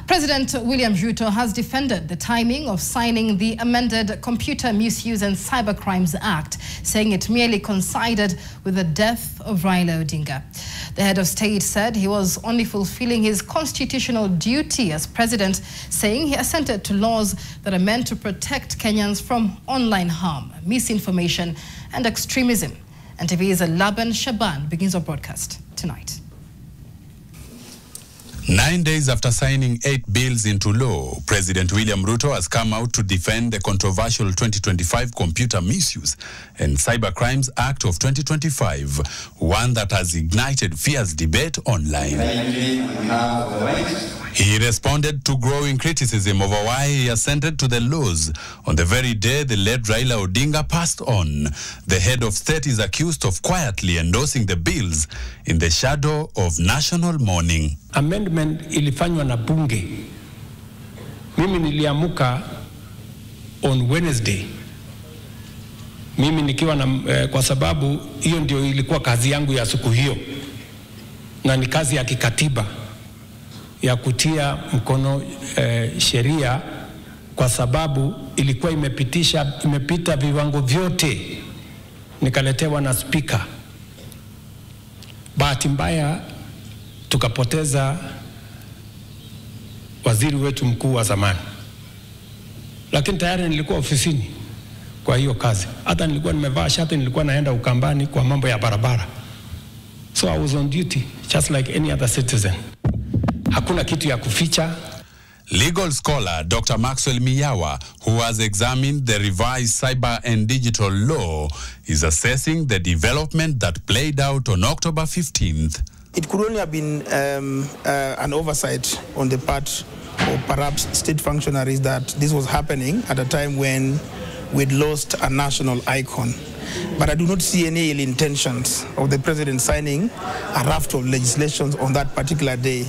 President William Ruto has defended the timing of signing the amended Computer Misuse and Cybercrimes Act, saying it merely coincided with the death of Raila Odinga. The head of state said he was only fulfilling his constitutional duty as president, saying he assented to laws that are meant to protect Kenyans from online harm, misinformation and extremism. And TV's Laban Shaban begins our broadcast tonight. 9 days after signing 8 bills into law, President William Ruto has come out to defend the controversial 2025 Computer Misuse and Cybercrimes Act of 2025, one that has ignited fierce debate online. He responded to growing criticism over why he assented to the laws on the very day the late Raila Odinga passed on. The head of state is accused of quietly endorsing the bills in the shadow of national mourning. Amendment ilifanywa na bunge. Mimi niliamuka on Wednesday. Mimi nikiwa na kwa sababu hiyo ndio ilikuwa kazi yangu ya siku hiyo. Na ni kazi ya kikatiba ya kutia mkono sheria, kwa sababu ilikuwa imepita viwango vyote. Nikaletewa na speaker. Bahati mbaya tukapoteza waziri wetu mkuu wa zamani, lakini tayari nilikuwa ofisini kwa hiyo kazi. Hata nilikuwa nimevaa shati, nilikuwa naenda Ukambani kwa mambo ya barabara. So I was on duty just like any other citizen. Hakuna kitu ya kuficha. Legal scholar Dr. Maxwell Miyawa, who has examined the revised cyber and digital law, is assessing the development that played out on October 15th. It could only have been an oversight on the part of perhaps state functionaries that this was happening at a time when we'd lost a national icon. But I do not see any ill intentions of the president signing a raft of legislations on that particular day.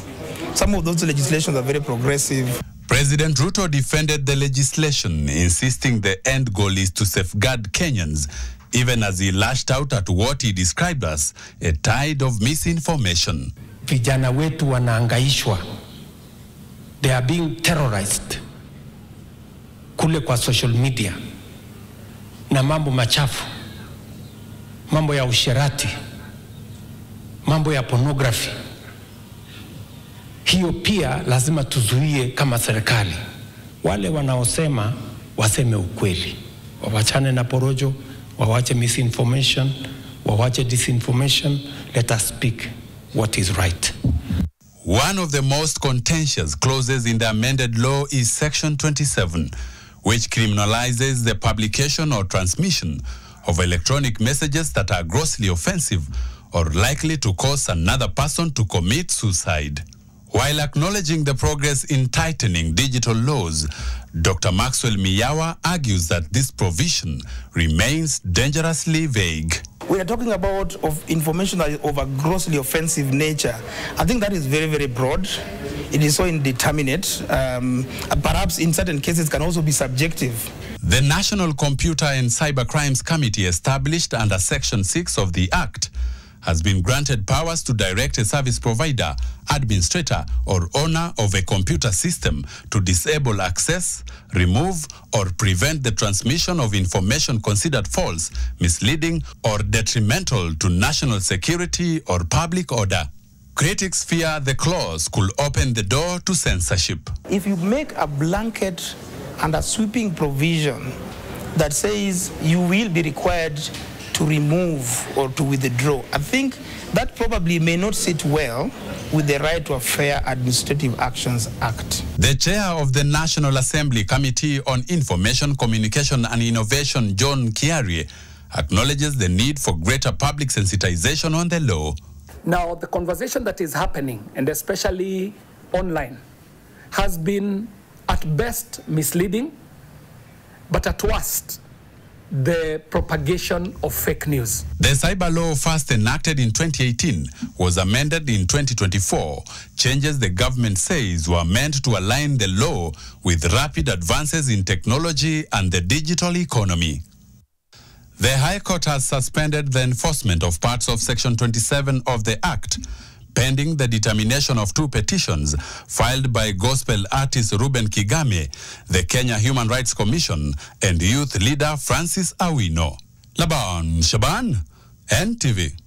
Some of those legislations are very progressive. President Ruto defended the legislation, insisting the end goal is to safeguard Kenyans, even as he lashed out at what he described as a tide of misinformation. Vijana wetu wanaangaishwa. They are being terrorized kule kwa social media na mambo machafu, mambo ya usherati, mambo ya pornography. Hiyo pia lazima tuzuie kama serikali. Wale wanaosema waseme ukweli, wawachane na porojo, wawache misinformation, wawache disinformation. Let us speak what is right. One of the most contentious clauses in the amended law is Section 27, which criminalizes the publication or transmission of electronic messages that are grossly offensive or likely to cause another person to commit suicide. While acknowledging the progress in tightening digital laws, Dr. Maxwell Miyawa argues that this provision remains dangerously vague. We are talking about information that is of a grossly offensive nature. I think that is very, very broad. It is so indeterminate. Perhaps in certain cases can also be subjective. The National Computer and Cybercrimes Committee, established under Section 6 of the Act, has been granted powers to direct a service provider, administrator, or owner of a computer system to disable access, remove, or prevent the transmission of information considered false, misleading, or detrimental to national security or public order. Critics fear the clause could open the door to censorship. If you make a blanket and a sweeping provision that says you will be required to remove or to withdraw, I think that probably may not sit well with the Right to a Fair Administrative Actions Act. The chair of the National Assembly Committee on Information, Communication and Innovation, John Kiarie, acknowledges the need for greater public sensitization on the law. Now, the conversation that is happening, and especially online, has been at best misleading, but at worst, the propagation of fake news. The cyber law, first enacted in 2018, was amended in 2024. Changes the government says were meant to align the law with rapid advances in technology and the digital economy. The High Court has suspended the enforcement of parts of Section 27 of the Act, pending the determination of two petitions filed by gospel artist Ruben Kigame, the Kenya Human Rights Commission, and youth leader Francis Awino. Laban Shaban, NTV.